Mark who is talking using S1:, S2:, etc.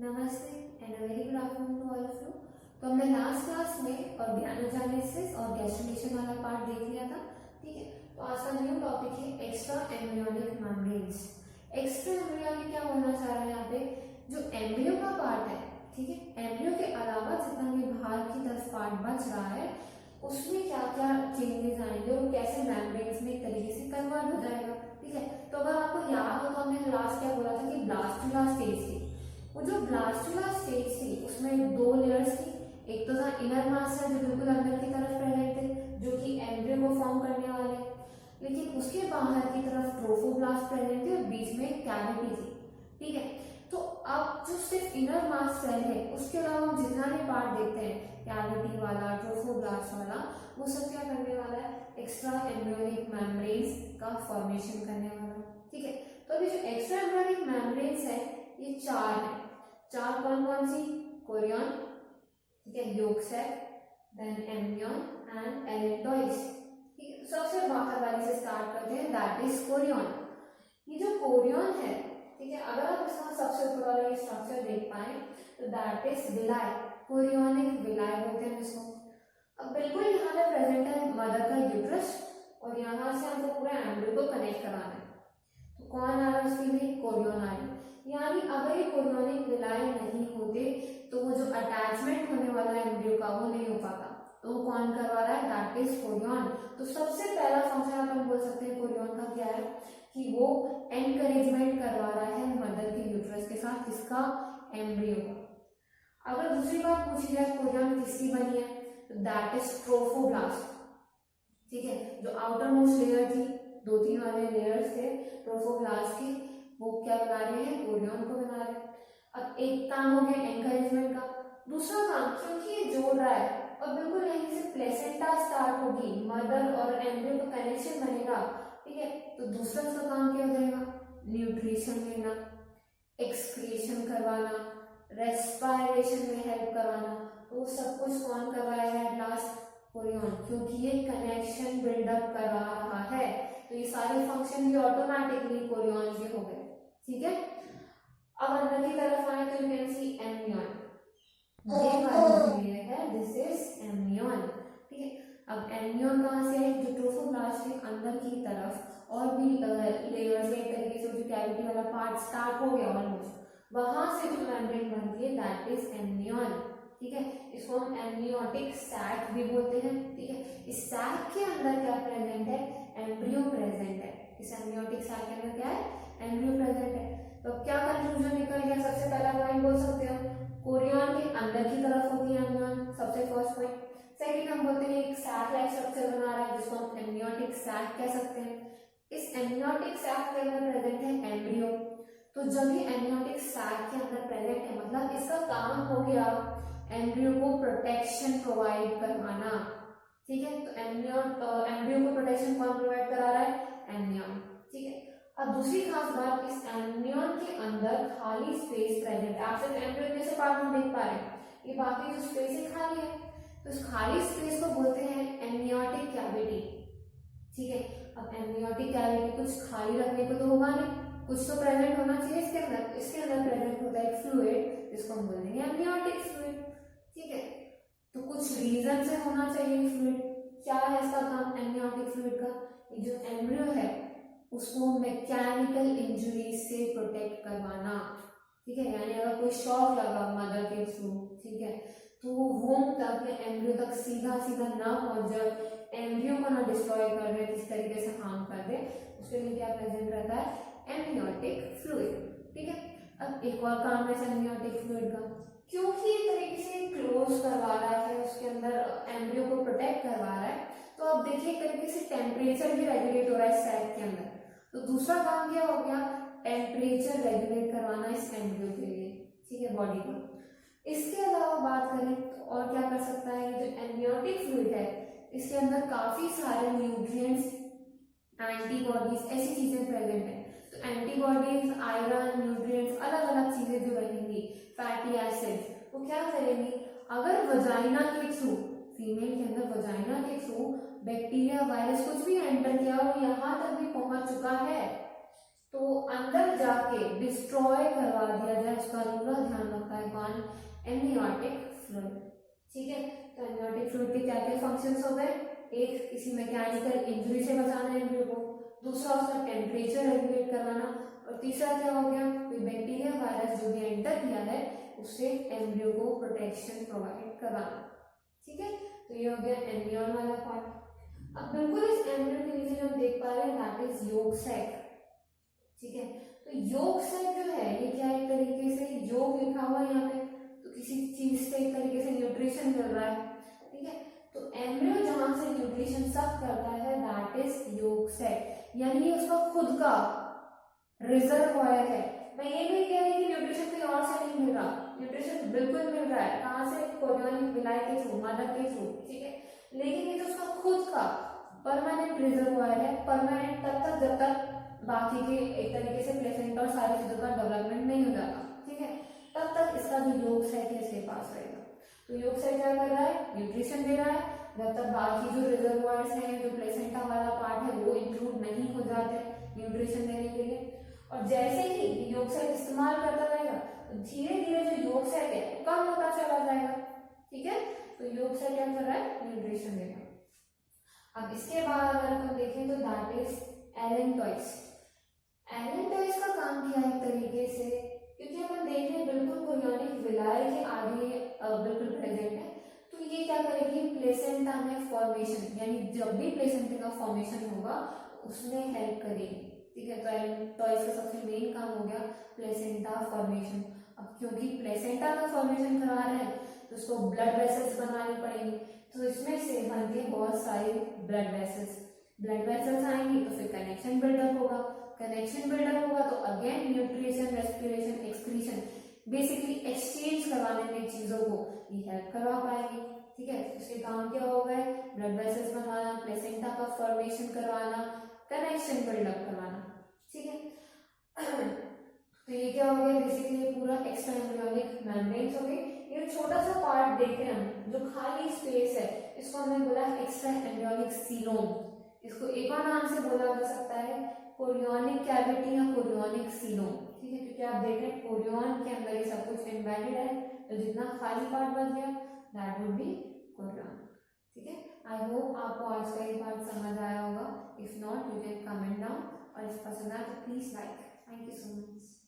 S1: नमस्ते and a very good afternoon to all of you. तो हमने लास्ट क्लास में ऑर्गेनोजेनेसिस और गैस्ट्रुलेशन वाला पार्ट देख लिया था, ठीक है। तो आज का न्यू टॉपिक है extra embryonic membranes. Extra embryonic क्या बोलना चाह रहा है यहाँ पे, जो एम्ब्रियो का पार्ट है, ठीक है, एम्ब्रियो के अलावा जितना भी बाहर की तरफ पार्ट बच रहा है उसमें क्या क्या चेंजेस आएंगे और कैसे मेम्ब्रेन्स में एक तरीके से कन्वर्ट हो जाएगा, ठीक है। तो अगर आपको याद हो तो हमने लास्ट क्या बोला था कि ब्लास्टुला स्टेज थी। वो जो ब्लास्टुला स्टेज थी उसमें दो लेयर्स थी। एक तो था इनर मास है जो बिल्कुल अंदर की तरफ प्रेजेंट थे, जो कि एम्ब्रियो को फॉर्म करने वाले, लेकिन उसके बाहर की तरफ ट्रोफोब्लास्ट प्रेजेंट थे और बीच में एक कैविटी थी, ठीक है। तो अब जो सिर्फ इनर मास सेल है उसके अलावा हम जितना भी पार्ट देखते हैं, कैविटी वाला, ट्रोफोब्लास्ट वाला, वो सब क्या करने वाला है, एक्स्ट्रा एम्ब्रियोनिक मेम्ब्रेन्स का फॉर्मेशन करने वाला, ठीक है। तो अभी जो एक्स्ट्रा एम्ब्रियोनिक मेम्ब्रेन्स है ये चार है। चार कौन कौन सी, कोरियन, ठीक है, yolk sac, देन एम्ब्रियन एंड एलेक्टोइड्स, ठीक है। सबसे बाहर वाली से स्टार्ट करते हैं, दैट इज कोरियन। ये जो कोरियन है, ठीक है, अगर आप इसका सबसे ऊपर वाला ये स्ट्रक्चर देख पाए तो दैट इज विलाय, कोरियोनिक विलाय बोलते हैं इसको। अब बिल्कुल यहाँ पे प्रेजेंट है मदर का यूट्रस और यहाँ से हमको पूरा एम्ब्रियो को कनेक्ट कराना है। तो कौन आ रहा है उसके लिए, कोरियन आ रही है। यानी अगर ये कोरियोनिक विलाय नहीं होते तो वो जो अटैचमेंट होने वाला है एम्ब्रियो का वो नहीं हो पाता। तो वो कौन करवा रहा है, दैट इज कोरियन। तो सबसे पहला फंक्शन अपन बोल सकते हैं कोरियन का क्या है कि वो एनकरेजमेंट करवा रहा है मदर के यूट्रस के साथ, किसका, एम्ब्रियो का। अगर दूसरी बात पूछी जाए कोरियन किसकी बनी है, तो दैट इज ट्रोफोब्लास्ट, ठीक है। जो आउटर मोस्ट लेयर थी, दो तीन वाले लेयर्स थे ट्रोफोब्लास्ट की, वो क्या बना रहे हैं, कोरियन को बना रहे हैं। अब एक काम हो गया एनकरेजमेंट का। दूसरा काम, क्योंकि ये जोड़ रहा है और बिल्कुल यहीं से प्लेसेंटा स्टार्ट होगी, मदर और एम्ब्रियो का कनेक्शन बनेगा, ठीक है। तो दूसरा उसका काम क्या हो जाएगा, न्यूट्रिशन लेना, एक्सक्रीशन करवाना, रेस्पायरेशन में हेल्प करवाना। तो सब कुछ कौन करवाया है, लास्ट कोरियन, क्योंकि ये कनेक्शन बिल्डअप करवा रहा है। तो ये सारे फंक्शन भी ऑटोमेटिकली कोरियन के हो गए, ठीक है। अब अंदर की तरफ आए तो यू कैन सी एम्ब्रियन, ये वाली लेयर है, दिस इज एम्ब्रियन, ठीक है। अब एम्ब्रियन कहाँ से है, जो ट्रोफोब्लास्ट के अंदर की तरफ और भी लेयर्स एक तरीके से जो कैविटी वाला पार्ट स्टार्ट हो गया ऑलमोस्ट, वहां से जो मेम्ब्रेन बनती है दैट इज एम्ब्रियन, ठीक है। इसको हम एम्नियोटिक सैक भी बोलते हैं, ठीक है। इस सैक के अंदर क्या प्रेजेंट है, एम्ब्रियो प्रेजेंट है। इस एम्नियोटिक सैक के अंदर क्या है, एम्ब्रियो प्रेजेंट है। तो क्या कंक्लूजन निकल गया, सबसे पहला पॉइंट बोल सकते हो कोरियन के अंदर की तरफ होती है एम्ब्रियन, सबसे फर्स्ट पॉइंट। सेकंड हम बोलते हैं एक सैक लाइक स्ट्रक्चर बना रहा है जिसको हम एम्नियोटिक सैक कह सकते हैं। इस एम्नियोटिक सैक के अंदर प्रेजेंट है एम्ब्रियो। तो जब ये एम्नियोटिक सैक के अंदर प्रेजेंट है मतलब इसका काम हो गया एम्ब्रियो को प्रोटेक्शन प्रोवाइड करवाना, ठीक है। तो एम्ब्रियो को प्रोटेक्शन कौन प्रोवाइड करा रहा है, एम्ब्रियन, ठीक है। अब दूसरी खास बात, इस एम्ब्रियन के अंदर खाली स्पेस प्रेजेंट है। आप सिर्फ एम्ब्रियन जैसे पार्ट में देख पा रहे हैं, ये बाकी जो स्पेस है खाली है। तो इस खाली स्पेस को बोलते हैं एम्नियोटिक कैविटी, ठीक है। अब एम्नियोटिक कैविटी कुछ खाली रखने को तो होगा नहीं, कुछ तो प्रेजेंट होना चाहिए इसके अंदर। इसके अंदर प्रेजेंट होता है फ्लूइड जिसको हम बोल देंगे एम्नियोटिक फ्लूइड, ठीक है। तो कुछ रीजन से होना चाहिए फ्लूइड। क्या है इसका काम एम्नियोटिक फ्लूइड का, ये जो एम्ब्रियो है उसको मैकेनिकल इंजरी से प्रोटेक्ट करवाना, ठीक है। यानी अगर कोई शॉक लगा मदर के थ्रू, ठीक है, तो वो वोम तक या एम्ब्रियो तक सीधा सीधा ना पहुंच जाए, एम्ब्रियो को ना डिस्ट्रॉय कर दे, किस तरीके से हार्म कर दे, उसके लिए क्या प्रेजेंट रहता है, एम्नियोटिक फ्लूइड, ठीक है। अब एक और काम है एम्नियोटिक फ्लूइड का, क्योंकि एक तरीके से क्लोज करवा रहा है, उसके अंदर एम्ब्रियो को प्रोटेक्ट करवा रहा है। तो अब देखिए एक तरीके से टेम्परेचर भी रेगुलेट हो रहा है सैक के अंदर। तो दूसरा काम क्या हो गया, टेम्परेचर रेगुलेट करवाना इस एम्ब्रियो के लिए, ठीक है, बॉडी को। इसके अलावा बात करें तो और क्या कर सकता है, जो एम्नियोटिक फ्लूइड है इसके अंदर काफी सारे न्यूट्रिएंट्स, एंटीबॉडीज, ऐसी चीजें प्रेजेंट है। तो एंटीबॉडीज, आयरन, न्यूट्रिएंट्स, अलग अलग चीजें जो रहेंगी, फैटी एसिड, वो क्या करेंगी, अगर वजाइना के थ्रू, फीमेल के अंदर वजाइना के थ्रू बैक्टीरिया, वायरस कुछ भी एंटर किया और यहाँ तक भी पहुंच चुका है, तो अंदर जाके डिस्ट्रॉय करवा दिया जाए, उसका पूरा ध्यान रखता है कौन, एमनियोटिक फ्लूइड। ठीक है, तो एमनियोटिक फ्लूइड के क्या क्या फंक्शंस हो गए, एक किसी मैकेनिकल इंजरी से बचाना एम्ब्रियो को, दूसरा उसका टेम्परेचर रेगुलेट करवाना, और तीसरा क्या हो गया, कोई बैक्टीरिया वायरस जो भी एंटर किया है उससे एम्ब्रियो को प्रोटेक्शन प्रोवाइड करवाना। ठीक है, तो ये हो गया एम्ब्रियोन वाला पार्ट। अब बिल्कुल इस एम्ब्रियो के नीचे हम देख पा रहे हैं दैट इज योक सैक। ठीक है, तो योक सैक जो है ये क्या, एक तरीके से योक लिखा हुआ है यहाँ पे, तो किसी चीज से एक तरीके से न्यूट्रिशन मिल रहा है। ठीक है, तो एम्ब्रियो जहां से न्यूट्रिशन सब करता है दैट इज योक सैक, यानी ये उसका खुद का रिजर्वॉयर है। मैं ये नहीं कह रही कि न्यूट्रिशन कोई और से नहीं मिल रहा, न्यूट्रिशन बिल्कुल मिल रहा है, कहाँ से, कोरियोनिक विलाई के थ्रू, मदर के थ्रू। ठीक है, लेकिन ये तो उसका खुद का परमानेंट रिजर्वॉयर है, परमानेंट तब तक जब तक बाकी के एक तरीके से प्लेसेंटा और सारी चीजों का डेवलपमेंट नहीं हो जाता। ठीक है, तब तक इसका जो योग सेट है इसके पास रहेगा। तो योग सेट क्या कर रहा है, न्यूट्रिशन दे रहा है, जब तक बाकी जो रिजर्वॉयर्स हैं, जो प्लेसेंटा वाला पार्ट है वो इंक्लूड नहीं हो जाते न्यूट्रिशन देने के लिए। और जैसे ही योग सेट इस्तेमाल करता रहेगा तो धीरे धीरे जो योग सेट है वो कम होता चला जाएगा। ठीक है, तो योग सेट क्या कर रहा है, न्यूट्रिशन देगा। अब इसके बाद अगर हम देखें तो दैट इज एलेंटॉइड्स। एलेंटॉइड्स का काम किया है एक तरीके से, क्योंकि अपन देख रहे हैं बिल्कुल कोरियोनिक विलाई के आगे बिल्कुल प्रेजेंट है, तो ये क्या करेगी, प्लेसेंटा में फॉर्मेशन, यानी जब भी प्लेसेंटा का फॉर्मेशन होगा उसमें हेल्प करेगी। ठीक है, तो एलेंटॉइड्स का सबसे मेन काम हो गया प्लेसेंटा फॉर्मेशन। अब क्योंकि प्लेसेंटा का फॉर्मेशन करा रहे हैं तो उसको ब्लड वेसल्स बनानी पड़ेंगी, तो इसमें से बनती है बहुत सारी ब्लड वेसल्स। ब्लड वेसल्स आएंगी तो फिर कनेक्शन बिल्डअप होगा, कनेक्शन बिल्डअप होगा तो again nutrition, respiration, excretion, basically exchange करवाने में चीजों को ये हेल्प करवा पाएंगे। ठीक है, इसके काम क्या हो गए, ब्लड वेसल्स बनवाना, प्लेसेंटा का फॉर्मेशन करवाना, कनेक्शन बिल्डअप करवाना। ठीक है, तो ये क्या हो गया, बेसिकली पूरा एक्स्ट्रा एम्ब्रियोनिक मेम्ब्रेन्स हो गई। ये छोटा सा पार्ट देखें हम, जो खाली स्पेस है, इसको हमने बोला एक्स्ट्रा एम्ब्रियोनिक सीलोम। इसको एक और नाम से बोला जा सकता है कोरियोनिक कैविटी या कोरियोनिक सीलोम। ठीक है, क्योंकि आप देख रहे हैं कोरियोन के अंदर ये सब कुछ एम्बेडेड है, तो जितना खाली पार्ट बच गया दैट वुड बी कोरियोन। ठीक है, आई होप आपको आज का ये पार्ट समझ आया होगा। If not you can comment down, और इफ पसंद आए तो please like. Thank you so much.